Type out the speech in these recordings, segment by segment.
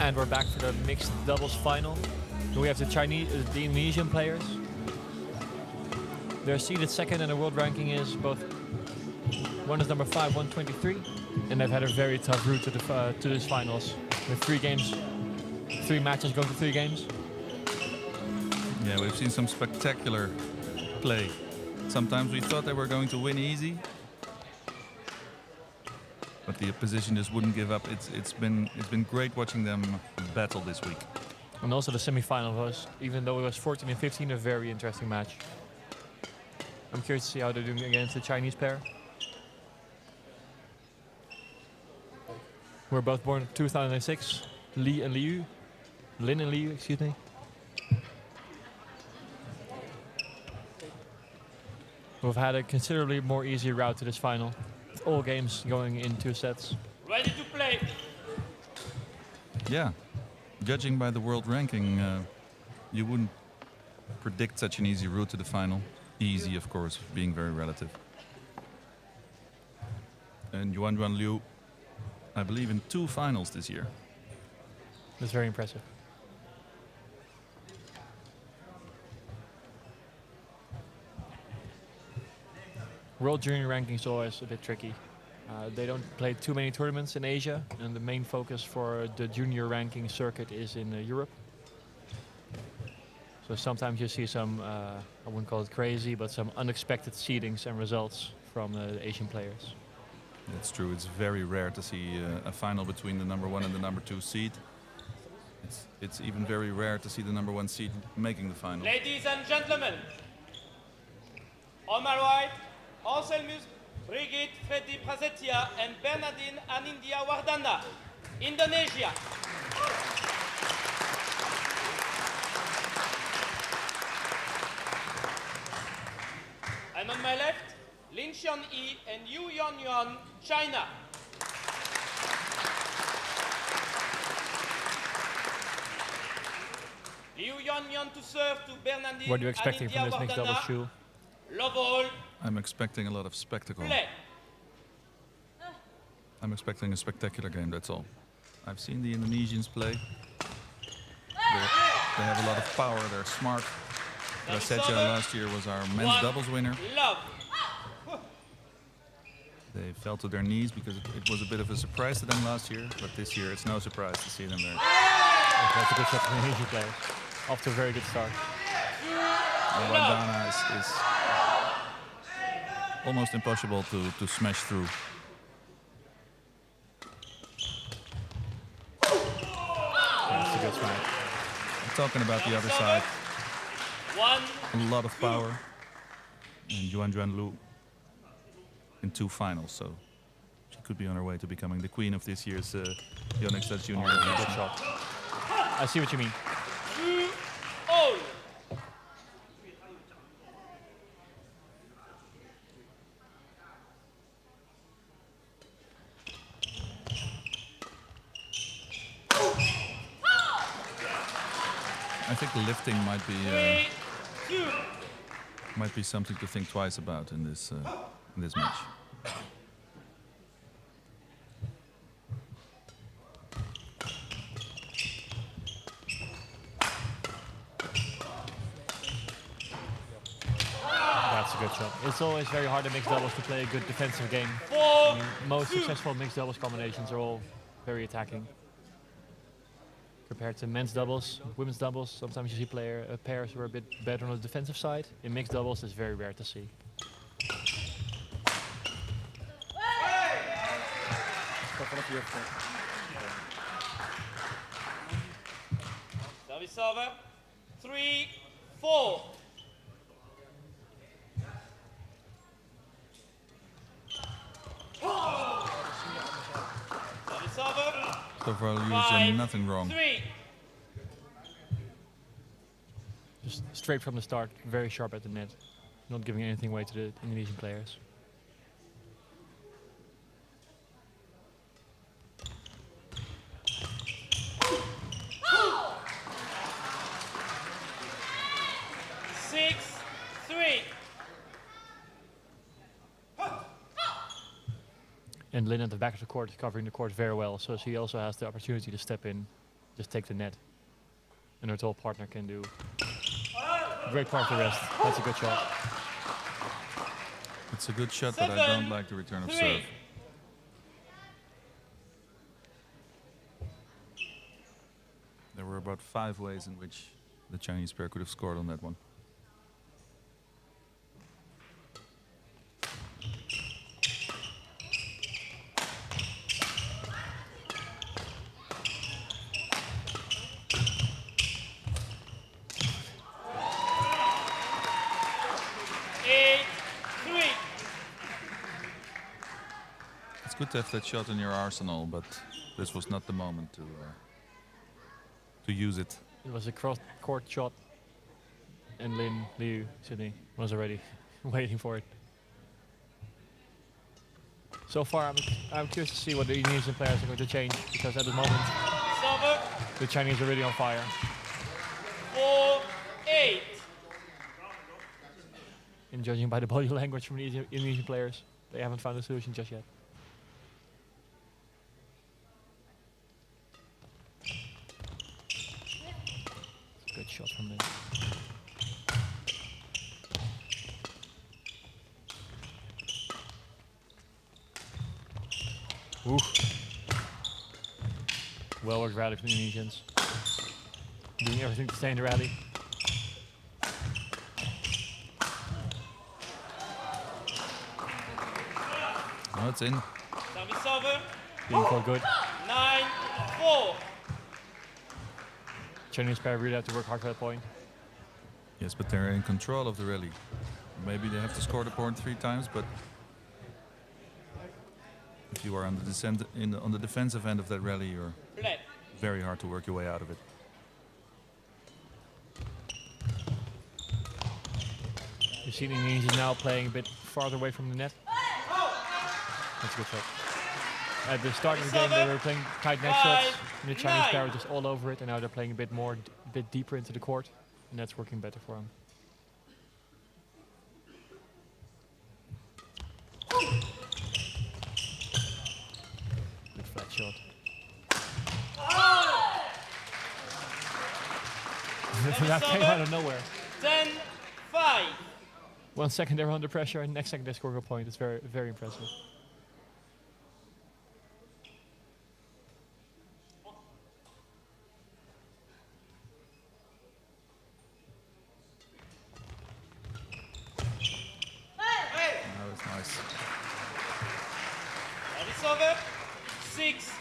And we're back for the mixed doubles final. We have the Indonesian players. They're seeded second, and the world ranking is both. One is number 5, 123, and they've had a very tough route to these finals. With 3 matches going to 3 games. Yeah, we've seen some spectacular play. Sometimes we thought they were going to win easy, but the opposition just wouldn't give up. It's been great watching them battle this week. And also the semi-final was, even though it was 14 and 15, a very interesting match. I'm curious to see how they're doing against the Chinese pair. We're both born in 2006, Lin and Liu, excuse me. We've had a considerably more easy route to this final, with all games going in 2 sets. Ready to play. Yeah, judging by the world ranking, you wouldn't predict such an easy route to the final. Easy, of course, being very relative. And Yuan Liu, I believe, in 2 finals this year. That's very impressive. World junior ranking is always a bit tricky. They don't play too many tournaments in Asia, and the main focus for the junior ranking circuit is in Europe. So sometimes you see some, I wouldn't call it crazy, but some unexpected seedings and results from the Asian players. That's true. It's very rare to see a final between the number 1 and the number 2 seed. It's even very rare to see the number 1 seed making the final. Ladies and gentlemen, on my right, Anselmus, Brigitte, Freddy, Prasetya, and Bernadine, Anindya, Wardana, Indonesia. And on my left, Lin Xiang and Yuan, China. Yuan to serve to Bernadine. What are you expecting from this mixed doubles, Jules? Love all. I'm expecting a lot of spectacle. Play. I'm expecting a spectacular game, that's all. I've seen the Indonesians play. They have a lot of power, they're smart. Prasetya last year was our men's doubles winner. Love. They fell to their knees because it was a bit of a surprise to them last year, but this year it's no surprise to see them there. That's a good shot from the Indonesian players. Off to a very good start. And Wardana is almost impossible to smash through. That's a good smash. I'm talking about the other side. A lot of power. And Yuan Liu in 2 finals, so she could be on her way to becoming the queen of this year's Yonex Junior. Good shot. I see what you mean. 2-all. I think lifting might be something to think twice about in this match. That's a good shot. It's always very hard in mixed doubles to play a good defensive game. Most successful mixed doubles combinations are all very attacking. Compared to men's doubles, women's doubles, sometimes you see pairs who are a bit better on the defensive side. In mixed doubles, it's very rare to see. Service over. 3-4. Service over. So far, Liu's nothing wrong. 3. Just straight from the start, very sharp at the net, not giving anything away to the Indonesian players. And Lin at the back of the court is covering the court very well, so she also has the opportunity to step in just take the net. And her tall partner can do a great part of the rest. That's a good shot. It's a good shot, but I don't like the return of serve. There were about 5 ways in which the Chinese pair could have scored on that one. It's good to have that shot in your arsenal, but this was not the moment to use it. It was a cross-court shot, and Lin Liu Sydney was already waiting for it. So far, I'm curious to see what the Indonesian players are going to change, because at the moment, the Chinese are really on fire. 4-8. And judging by the body language from the Indonesian players, they haven't found a solution just yet. Good shot from Lin. Well worked rally from the Indonesians. Doing everything to stay in the rally. Oh, it's in. Service over. Being called good. 9-4. Chinese pair really have to work hard for that point. Yes, but they're in control of the rally. Maybe they have to score the point 3 times, but if you are on the on the defensive end of that rally, you're very hard to work your way out of it. You see the Indonesians now playing a bit farther away from the net. That's a good shot. At the start of the game, they were playing tight net shots, and the Chinese player were just all over it, and now they're playing a bit deeper into the court, and that's working better for them. Good flat shot. That came out of nowhere. 10-5. 1 second they were under pressure, and next second they scored a point. It's very, very impressive. That was nice. Service over. 6-10.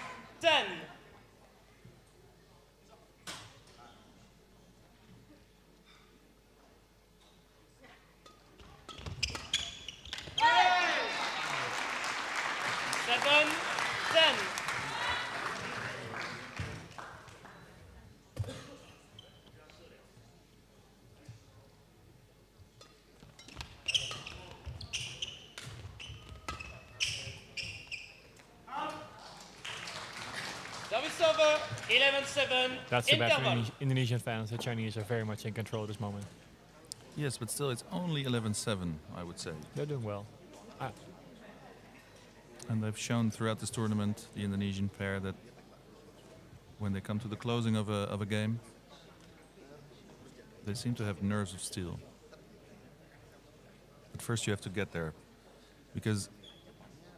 Service over. 11-7. That's the bad for Indonesian fans. The Chinese are very much in control at this moment. Yes, but still, it's only 11-7, I would say. They're doing well. And they've shown throughout this tournament, the Indonesian pair, that when they come to the closing of a game, they seem to have nerves of steel. But first you have to get there, because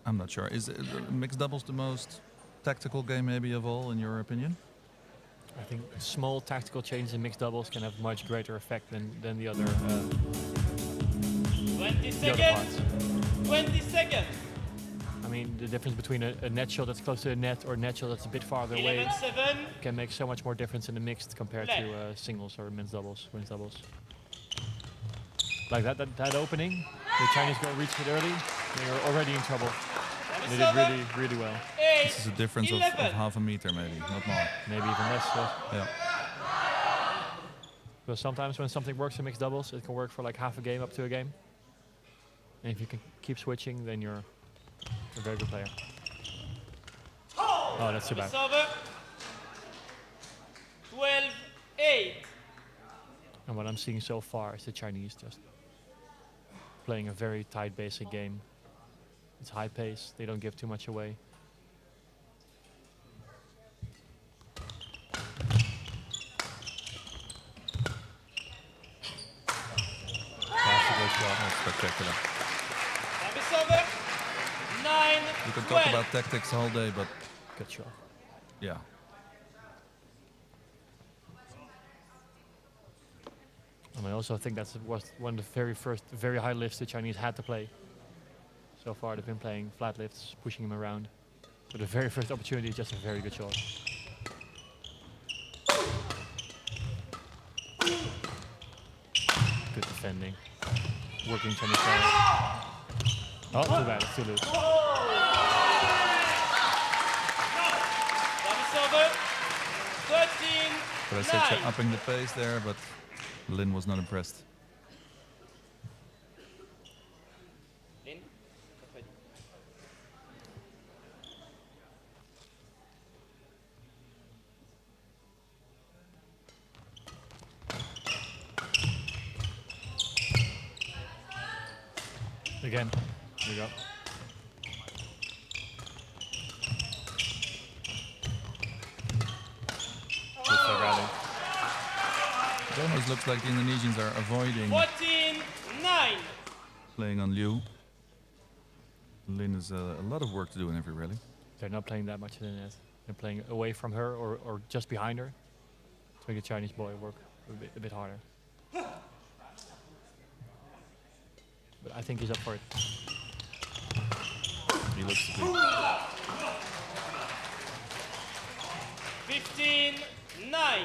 I'm not sure. Is mixed doubles the most tactical game maybe of all, in your opinion? I think small tactical changes in mixed doubles can have much greater effect than the other 20 the other parts. seconds. 20 seconds. I mean, the difference between a net shot that's close to the net or a net shot that's a bit farther away 11-7. can make so much more difference in the mixed compared to singles or men's doubles, women's doubles. Like that opening, the Chinese got reached it early, they were already in trouble. They did really, really well. This is a difference of half a meter maybe, not more. Maybe even less. Yeah. Because sometimes when something works in mixed doubles, it can work for like half a game up to a game. And if you can keep switching, then you're a very good player. Oh, that's too bad. 12-8. And what I'm seeing so far is the Chinese just playing a very tight basic game. It's high pace, they don't give too much away. spectacular. Service over. 9. You can talk about tactics all day, but Good shot. yeah. And I also think that was one of the very first very high lifts the Chinese had to play. So far they've been playing flat lifts, pushing him around. So the very first opportunity is just a very good shot. Good defending. Working Chinese player. Oh, too bad, it's too loose. Service over. 13. Prasetya upping the pace there, but Lin was not impressed. Lin. Again, here we go. Good for rally. It almost looks like the Indonesians are avoiding 14-9. playing on Liu. Lin has a lot of work to do in every rally. They're not playing that much in the net. They're playing away from her or just behind her to make the Chinese boy work a bit harder. But I think he's up for it. He looks to be. 15-9.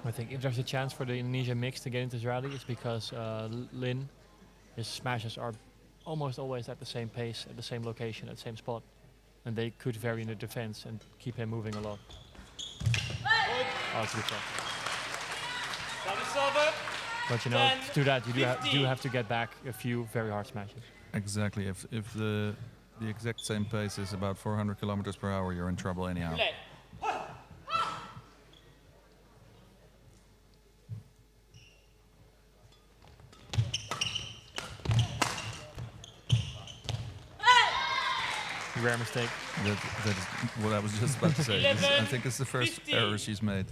I think if there's a chance for the Indonesian mix to get into this rally, it's because Lin, his smashes are almost always at the same pace, at the same location, at the same spot. And they could vary in the defense and keep him moving a lot. Oh, it's a good shot. Service over. But you know, 10, to do that, you do 15. have to get back a few very hard smashes. Exactly. If the exact same pace is about 400 kilometers per hour, you're in trouble anyhow. Play. Rare mistake. That is what I was just about to say. 11, I think it's the first 15. error she's made.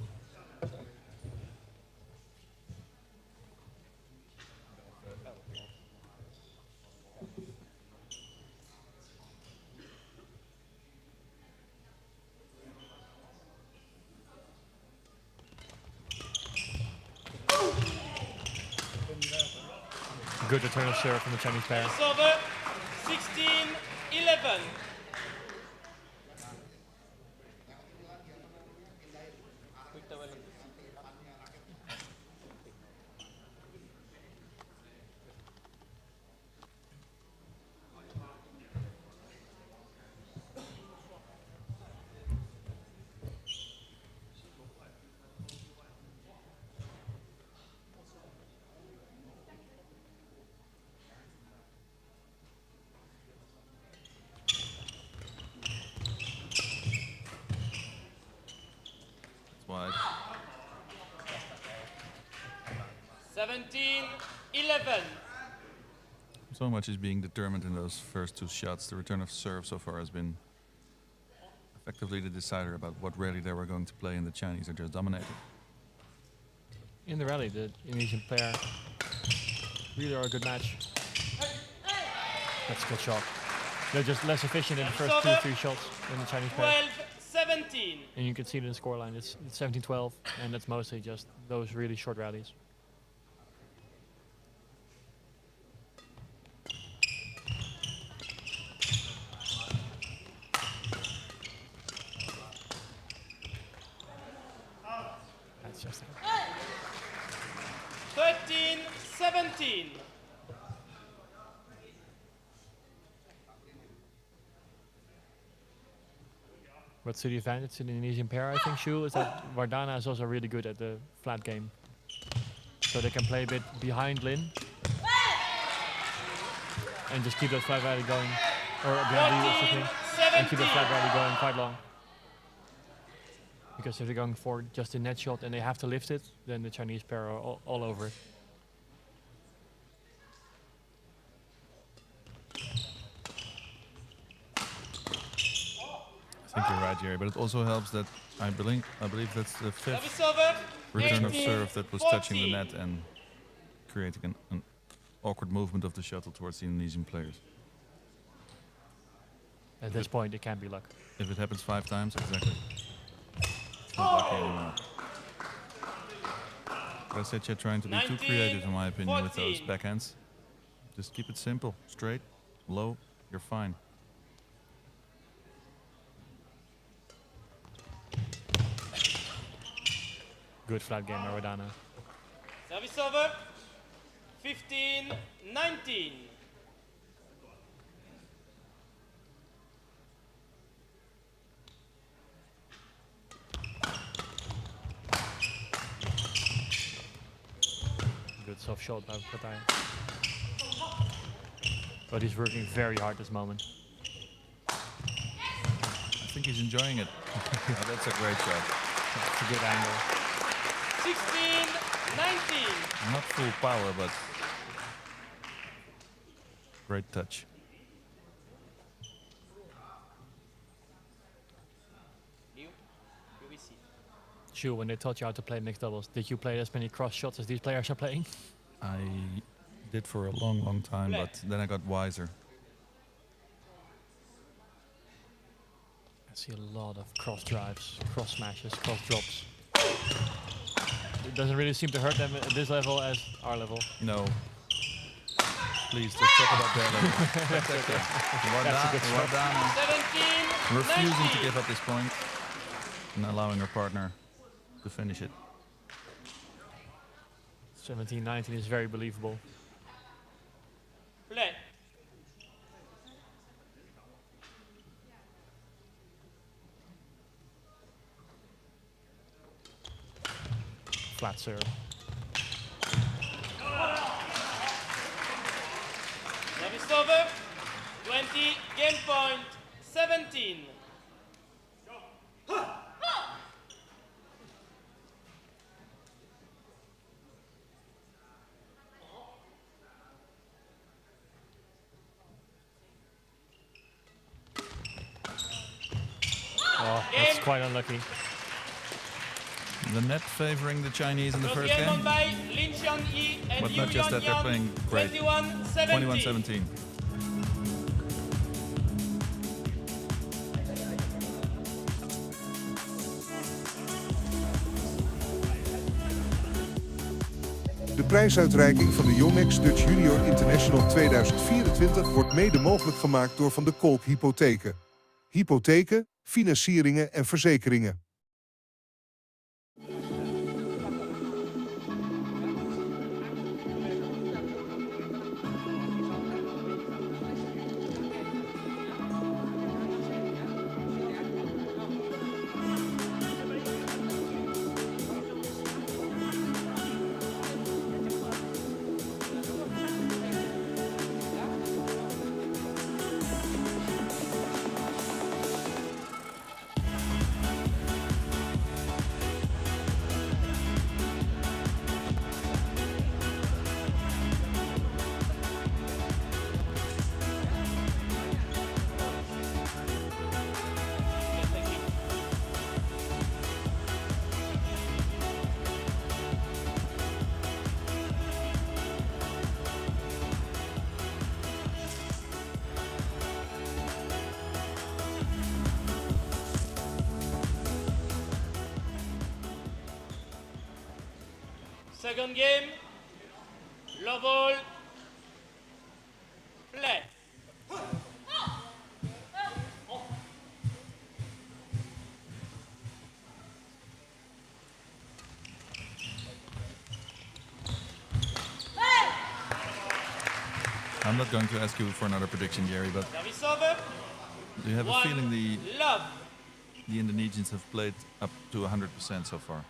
Good return of serve from the Chinese pair. Service over. 16-11. Wide. 17-11. So much is being determined in those first two shots. The return of serve so far has been effectively the decider about what rally they were going to play, and the Chinese are just dominating. In the rally, the Indonesian pair really are a good match. That's a good shot. They're just less efficient in the first 2 or 3 shots than the Chinese pair. 12-17. And you can see it in the scoreline. It's 17-12, and that's mostly just those really short rallies. That's just it. 13-17. What's to the advantage to the Indonesian pair, I think, Jules, is that Wardana is also really good at the flat game. So they can play a bit behind Lin and just keep that flat rally going, or behind Lee, excuse me, and keep that flat rally going quite long. Because if they're going for just a net shot and they have to lift it, then the Chinese pair are all over it. I think you're right, Jerry, but it also helps that I believe that's the fifth Service over. return of 18, serve that was touching the net and creating an awkward movement of the shuttle towards the Indonesian players. At this point, it can't be luck. If it happens 5 times, exactly. It's not lucky anymore. Prasetya trying to be too creative, in my opinion, with those backhands. Just keep it simple, straight, low, you're fine. Good flat game, Wardana. Service over. 15-19. Good soft shot by Prasetya. But he's working very hard this moment. I think he's enjoying it. Oh, that's a great shot. It's a good angle. 16-19. Not full power, but great touch. You will see. Jules, when they taught you how to play mixed doubles, did you play as many cross shots as these players are playing? I did for a long, long time, but then I got wiser. I see a lot of cross drives, cross smashes, cross drops. It doesn't really seem to hurt them at this level as our level. No. Please, just talk about their level. Wardana 17-19. refusing to give up this point and allowing her partner to finish it. 17-19 is very believable. Play. Flat serve. Service over. 20. Game point. 17. Oh, that's quite unlucky. The net favoring the Chinese in the first Game won game, by Lin Xiang-yi and but not just that, they're playing great. 21-17. 21-17. De prijsuitreiking van de Yonex Dutch Junior International 2024 wordt mede mogelijk gemaakt door Van de Kolk Hypotheken. Hypotheken, financieringen en verzekeringen. Second game, love all, play. I'm not going to ask you for another prediction, Jerry, but Service over. do you have a One, feeling love. the Indonesians have played up to 100% so far?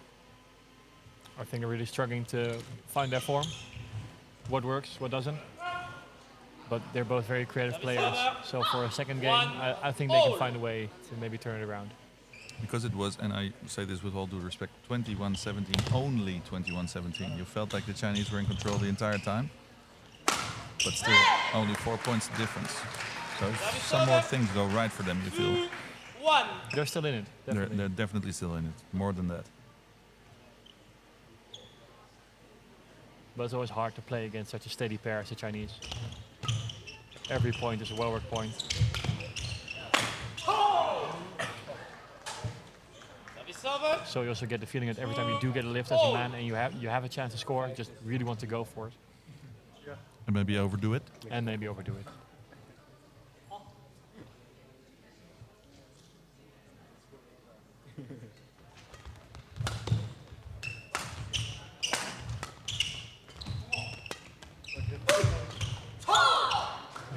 I think they're really struggling to find their form. What works, what doesn't. But they're both very creative players. So for a second game, I think they can find a way to maybe turn it around. Because it was, and I say this with all due respect, 21-17, only 21-17. You felt like the Chinese were in control the entire time, but still only 4 points difference. So if some more things go right for them, you feel 2-1. They're still in it. Definitely. they're definitely still in it, more than that. But it's always hard to play against such a steady pair as the Chinese. Every point is a well-worked point. So you also get the feeling that every time you do get a lift as a man and you have a chance to score, you just really want to go for it. And maybe overdo it. And maybe overdo it.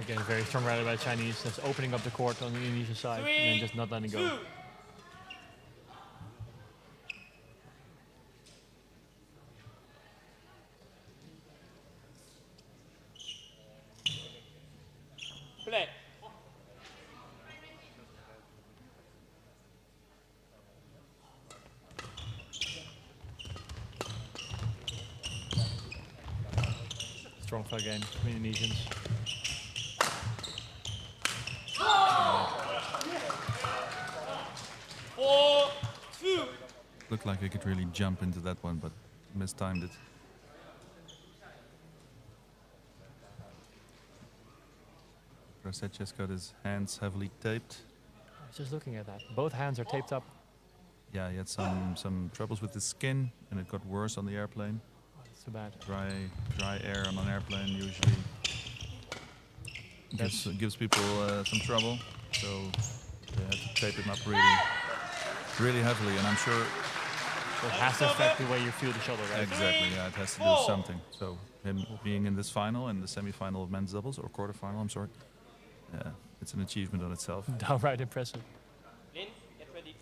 Again, very strong rally by the Chinese. That's opening up the court on the Indonesian side and then just not letting go. Play. Strong flag game from Indonesians. Looked like he could really jump into that one, but mistimed it. Prasetya's got his hands heavily taped. I was just looking at that. Both hands are taped up. Yeah, he had some troubles with his skin, and it got worse on the airplane. That's too bad. Dry air on an airplane usually gives people some trouble. So they had to tape him up really heavily, and I'm sure it has to affect the way you feel the shoulder, right? Exactly, yeah, it has to do something. So him being in this final and the semi-final of men's doubles, or quarter-final, I'm sorry, it's an achievement on itself. Downright impressive. Lin, get ready.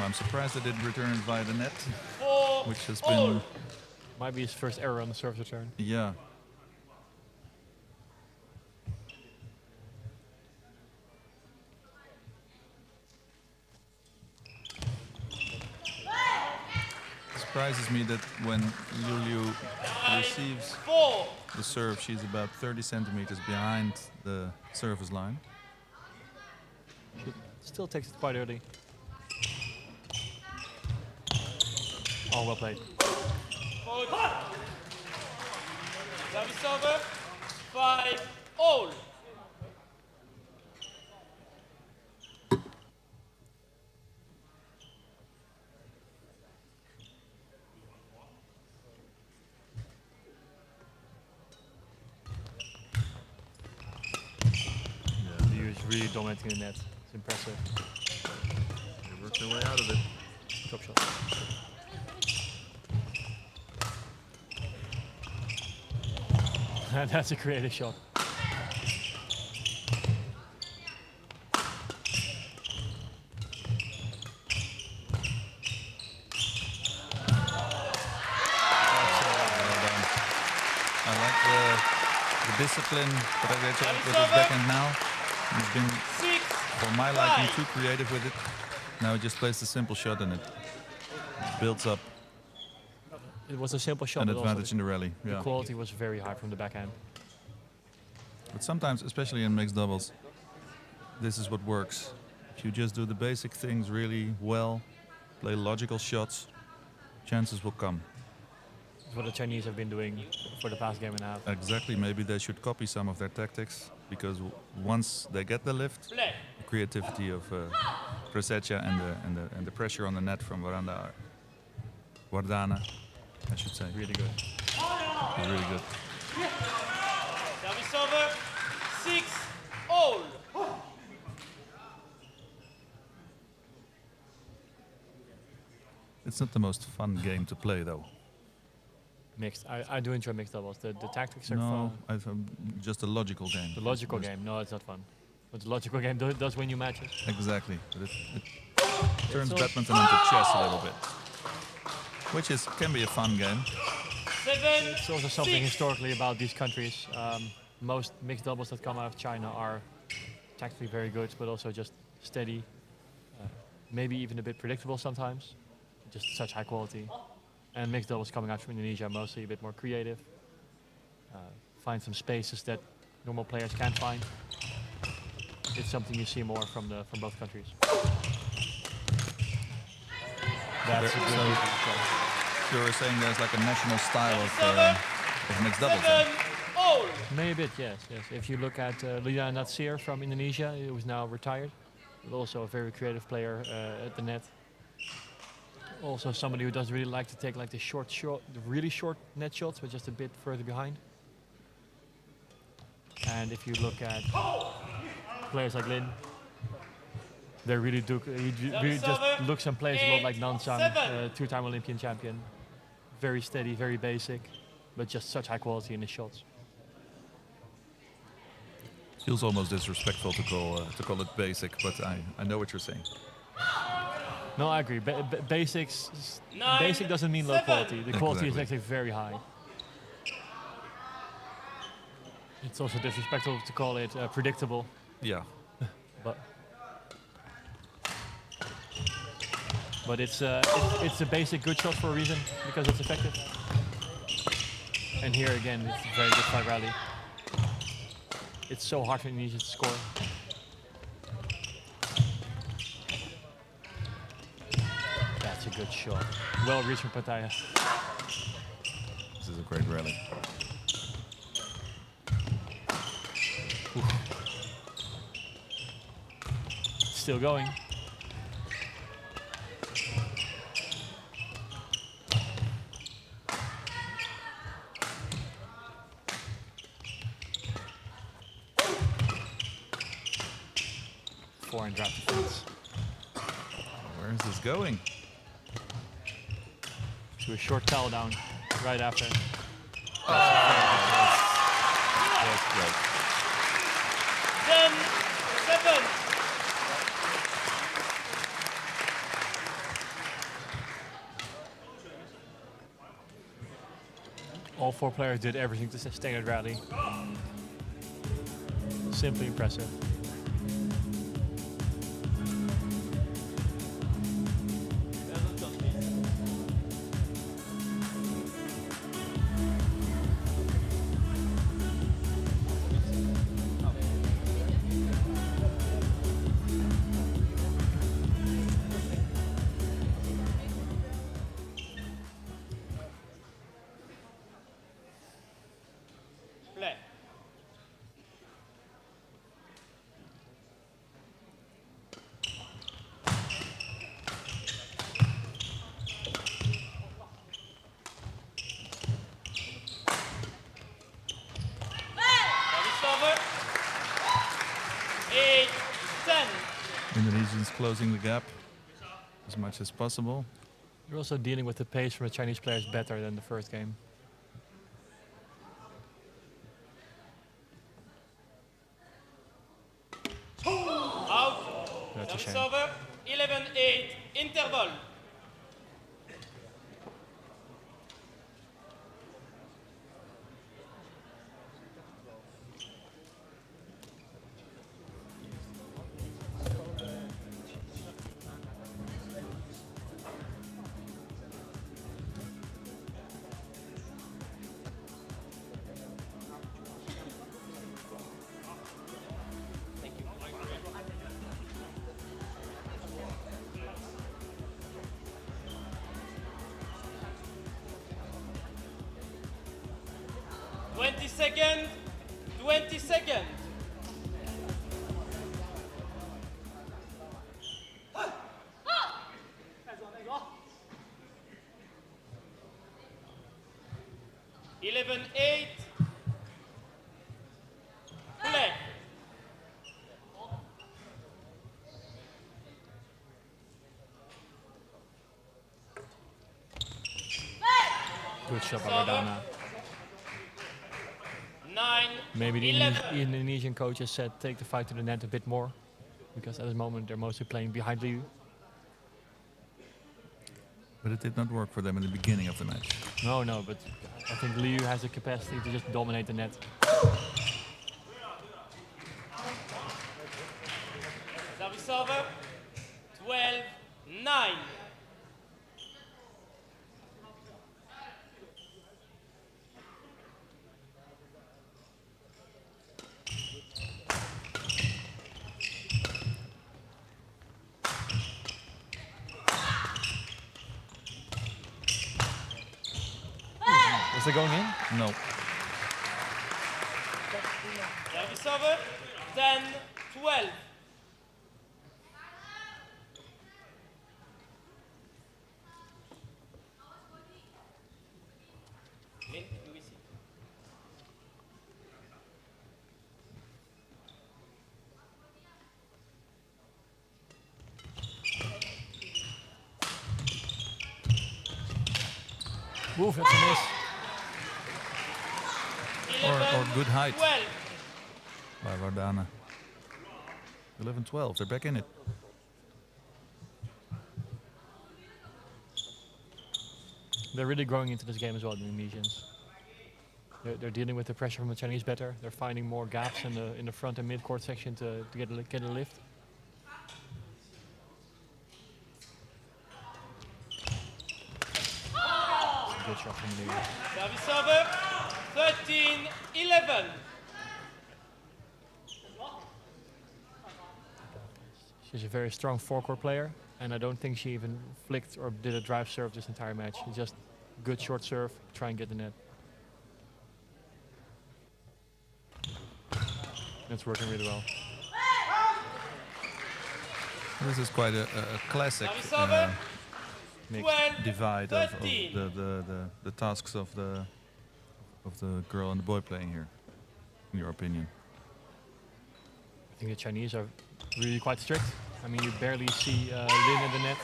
I'm surprised I didn't return it via the net, which has been... all. Might be his first error on the service return. Yeah. It surprises me that when Liu receives the serve, she's about 30 centimeters behind the service line. She still takes it quite early. Oh, well played. Service over. 5-all. Liu is really dominating the net. It's impressive. They worked their way out of it. Drop shot. That's a creative shot. Discipline, but I get with his backhand now. He's been, for my liking, too creative with it. Now he just plays the simple shot and it builds up It was a simple shot. an but also advantage in the rally. the Yeah. quality was very high from the backhand. But sometimes, especially in mixed doubles, this is what works. If you just do the basic things really well, play logical shots, chances will come. It's what the Chinese have been doing for the past game and a half. Exactly, maybe they should copy some of their tactics, because once they get the lift, the creativity of Prasetya and the pressure on the net from Wardana, I should say. Really good. Really good. Service over. 6-all. It's not the most fun game to play, though. Mixed. I do enjoy mixed doubles. The tactics are No, fun. just a logical game. The logical game, no, it's not fun. But the logical game does win you matches. Exactly. But it turns badminton into chess a little bit, which can be a fun game. 7-6. It's also something historically about these countries. Most mixed doubles that come out of China are tactically very good, but also just steady. Maybe even a bit predictable sometimes. Just such high quality. And mixed doubles coming out from Indonesia, mostly a bit more creative. Find some spaces that normal players can't find. It's something you see more from both countries. That's a good shot. You were saying there's like a national style of mixed doubles. Maybe a bit, yes. If you look at Natenstedt from Indonesia, who is now retired, but also a very creative player at the net. Also somebody who doesn't really like to take like the really short net shots, but just a bit further behind. And if you look at players like Lin, they really do. He really just looks and plays a lot like Xiang, two-time Olympian champion. Very steady, very basic, but just such high quality in his shots. Feels almost disrespectful to call it basic, but I know what you're saying. No, I agree. Basic doesn't mean low quality. The quality is actually very high. It's also disrespectful to call it predictable. Yeah. But it's a basic good shot for a reason, because it's effective. And here again, it's a very good side rally. It's so hard for Indonesia to score. That's a good shot. Well reached from Prasetya. This is a great rally. Still going. Forehand drop defense. Where is this going? To a short towel down right after. That's great. 10-7. All four players did everything to sustain that rally. Simply impressive. Play. Service over. 8-10. Indonesians closing the gap as much as possible. You're also dealing with the pace from the Chinese players better than the first game. Out. That's a Service shame. over. 11-8. Interval. Second, 20 seconds. Eleven, 8. Play. Good shot by Wardana. 9. Maybe the 11. Indonesian coaches said take the fight to the net a bit more, because at this moment they're mostly playing behind Liu. But it did not work for them in the beginning of the match. No, but I think Liu has the capacity to just dominate the net. Service over. 12-9. Is it going in? No. Service over. 10-12. Link, you will see. Move, that's a miss. Or good height 12. by Wardana. 11-12, they're back in it. They're really growing into this game as well, the Indonesians. They're dealing with the pressure from the Chinese better. They're finding more gaps in the front and mid-court section to get a lift. Good shot from the Service over. 13-11. She's a very strong forecourt player, and I don't think she even flicked or did a drive serve this entire match. It's just good short serve, try and get the net. It's working really well. This is quite a classic divide of the tasks of the girl and the boy playing here, in your opinion. I think the Chinese are really quite strict. I mean, you barely see Lin in the net,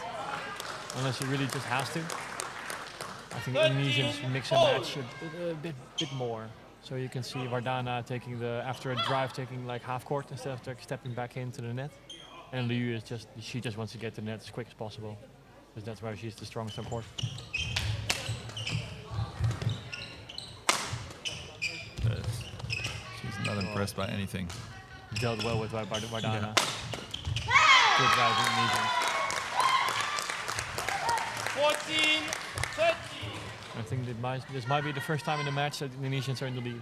unless he really just has to. I think the Indonesians mix and match a bit more. So you can see Wardana taking after a drive, taking like half court instead of stepping back into the net. And Liu is she just wants to get to the net as quick as possible, because that's why she's the strongest on court. She's not impressed by anything. Dealt well with Wardana. Yeah. Good drive, Indonesian. 14-13. I think this might be the first time in the match that the Indonesians are in the lead.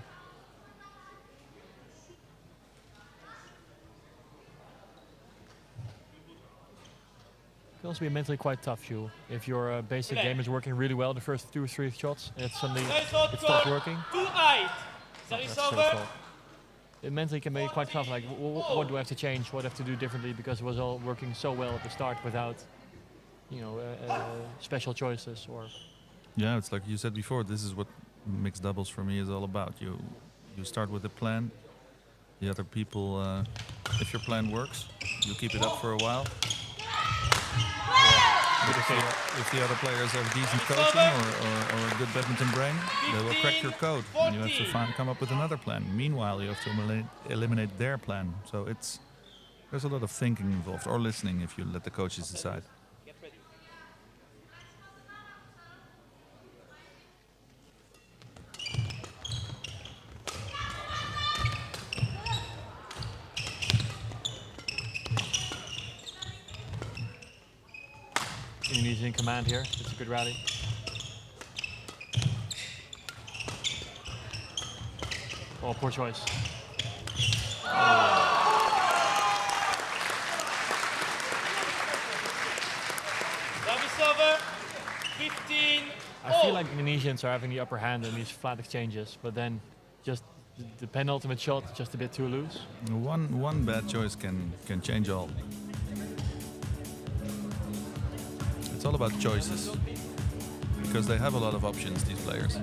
It can also be mentally quite tough, Jules. If your basic game is working really well, the first 2 or 3 shots, and suddenly it stops working. Too high. That's Service so over. cool. It mentally can be quite tough, like what do I have to change, what do I have to do differently, because it was all working so well at the start without, special choices or... Yeah, it's like you said before, this is what mixed doubles for me is all about. You start with a plan, the other people, if your plan works, you keep it up for a while. But if the other players have decent coaching or a good badminton brain, they will crack your code. And you have to come up with another plan. Meanwhile, you have to eliminate their plan. So there's a lot of thinking involved, or listening if you let the coaches decide. Indonesian in command here. It's a good rally. Oh, poor choice. Service over. 15. I feel like Indonesians are having the upper hand in these flat exchanges, but then just the penultimate shot just a bit too loose. One bad choice can change all. It's all about choices, because they have a lot of options, these players.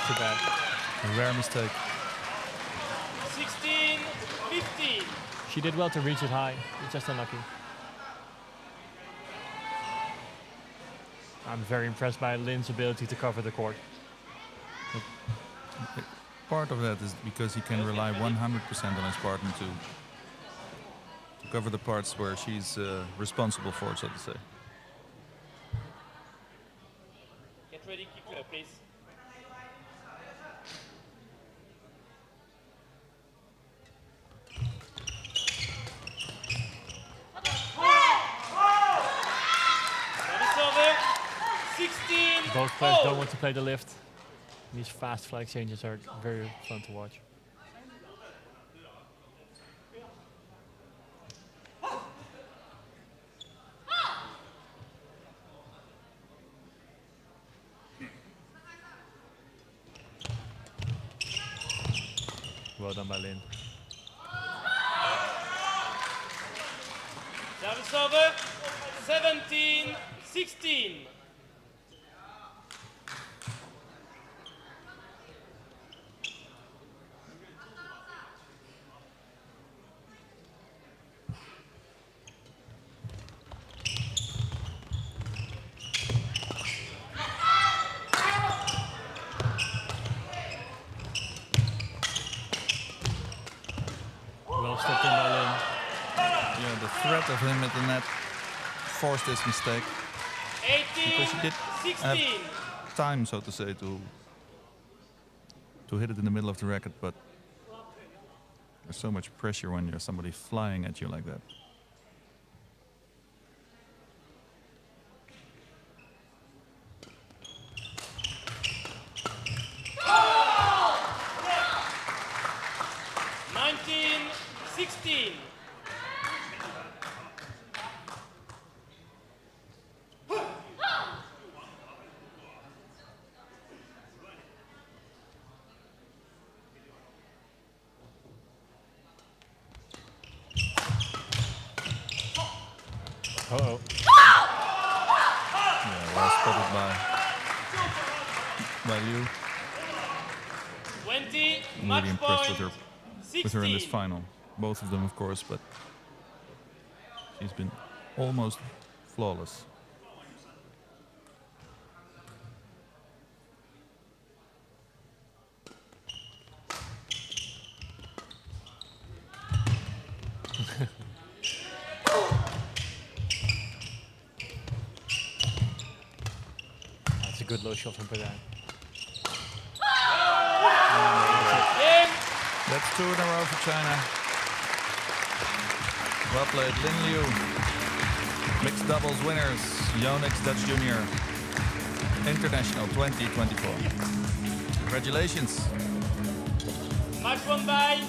Too bad. A rare mistake. 16-15. She did well to reach it high. It's just unlucky. I'm very impressed by Lin's ability to cover the court. Part of that is because he can rely 100% on his partner to cover the parts where she's responsible for, so to say. ready kicker, please. Service over. 16. Both players don't want to play the lift. These fast fly exchanges are very fun to watch. Well done by Lin. Service over. 17-16. Well stepped in by Lin. Yeah, the threat of him at the net forced this mistake. 18, Because he did 16. time, so to say, to hit it in the middle of the racket, but there's so much pressure when there's somebody flying at you like that. Uh-oh. Yeah, well spotted by Liu. 20, I'm match really impressed point, with her in this 16. final. Both of them, of course, but she's been almost flawless. That's a good low shot from Bernadine. Game. That's 2 in a row for China. Well played, Lin Liu. Mixed doubles winners, Yonex Dutch Junior International 2024. Congratulations. Match won by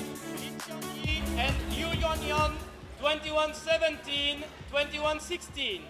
Xiang and Yuan 21-17, 21-16.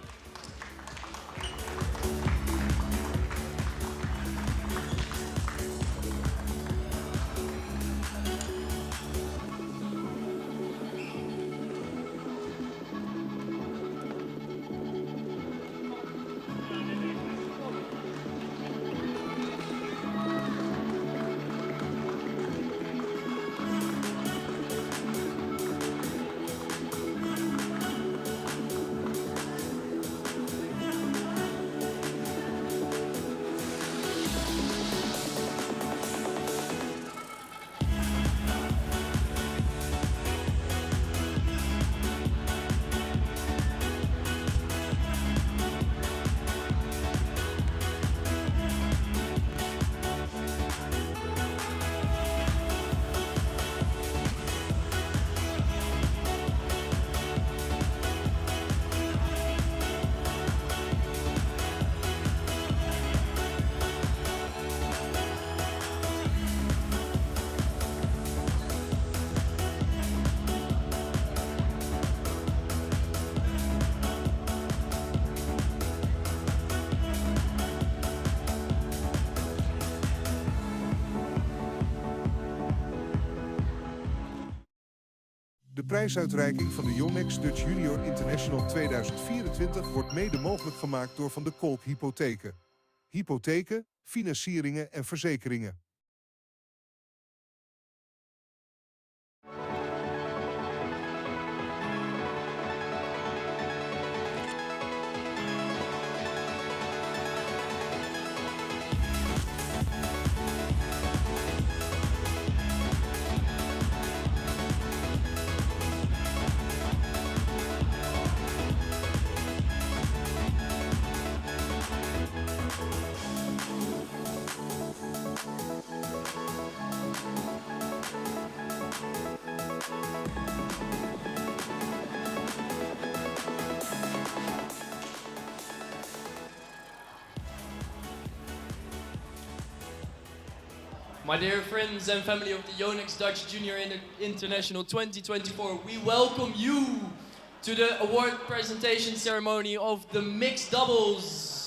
De prijsuitreiking van de Yonex Dutch Junior International 2024 wordt mede mogelijk gemaakt door Van de Kolk Hypotheken. Hypotheken, financieringen en verzekeringen. My dear friends and family of the Yonex Dutch Junior International 2024, we welcome you to the award presentation ceremony of the mixed doubles.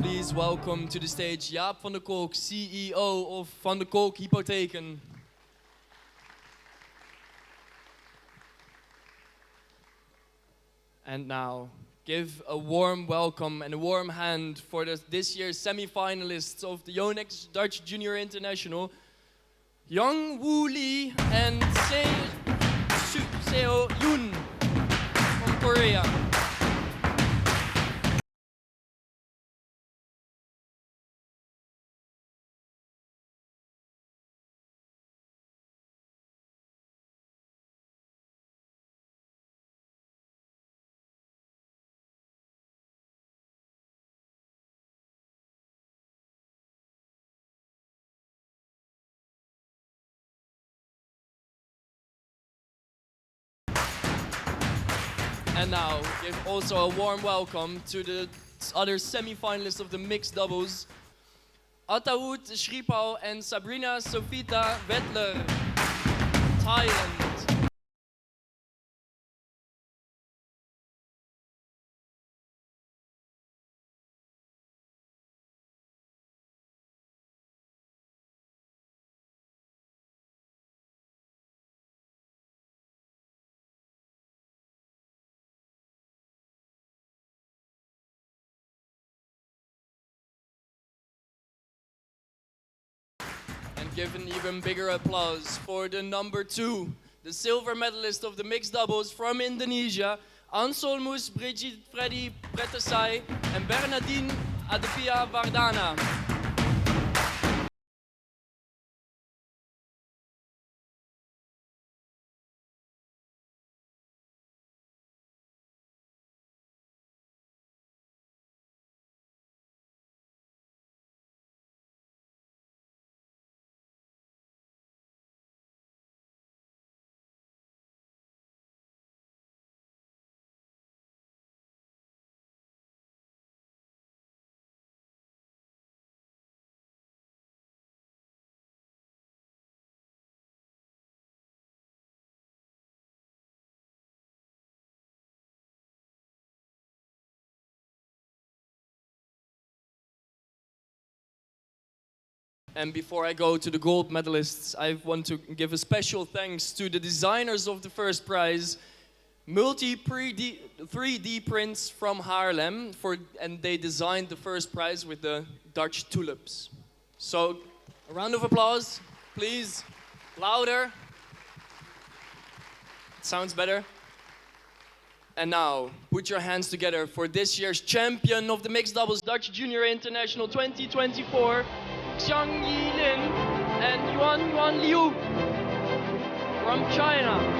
Please welcome to the stage Jaap van der Kolk, CEO of Van der Kolk Hypotheken. And now, give a warm welcome and a warm hand for this year's semi-finalists of the Yonex Dutch Junior International, Young Woo Lee and Seo Yoon from Korea. And now, give also a warm welcome to the other semi-finalists of the mixed doubles, Atawood Shripal and Sabrina Sofita Wettler, Thailand. Give an even bigger applause for the number 2, the silver medalist of the mixed doubles from Indonesia, Anselmus Brigid Freddy Pretesai and Bernadine Adepia Wardana. And before I go to the gold medalists, I want to give a special thanks to the designers of the first prize, multi-3D 3D prints from Haarlem, and they designed the first prize with the Dutch tulips. So, a round of applause, please. Louder. It sounds better. And now, put your hands together for this year's champion of the mixed doubles Dutch Junior International 2024, Xiang Yilin and Yuan Liu from China.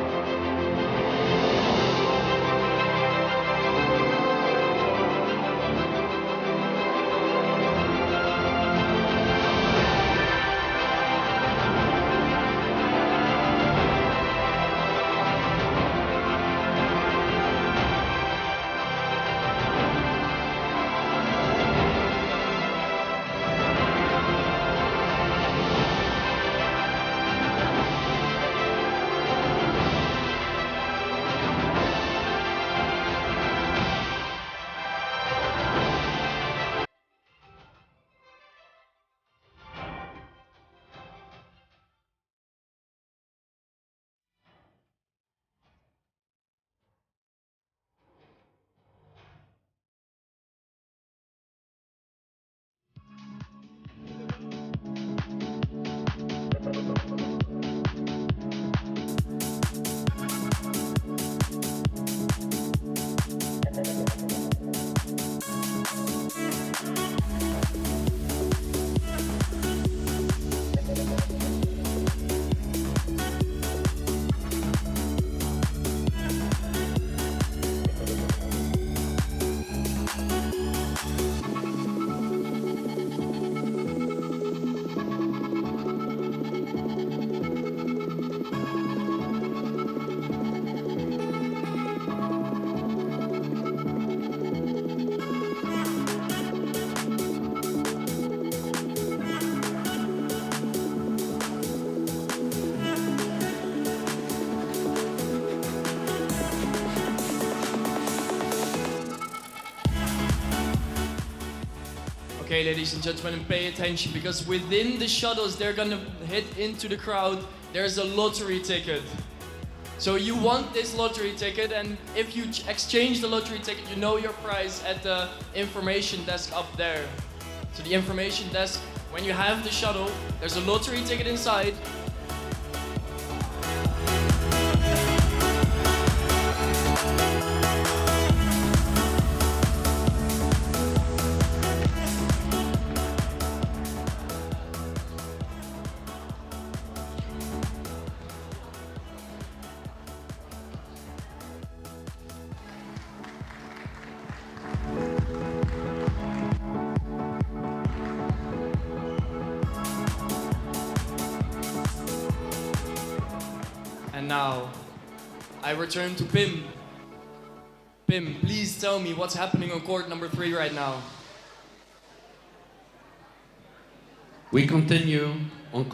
Okay, ladies and gentlemen, pay attention, because within the shuttles they're gonna hit into the crowd, there's a lottery ticket. So you want this lottery ticket, and if you exchange the lottery ticket, you know your prize at the information desk up there. So the information desk, when you have the shuttle, there's a lottery ticket inside. And now, I return to Pim. Pim, please tell me what's happening on court number 3 right now. We continue on court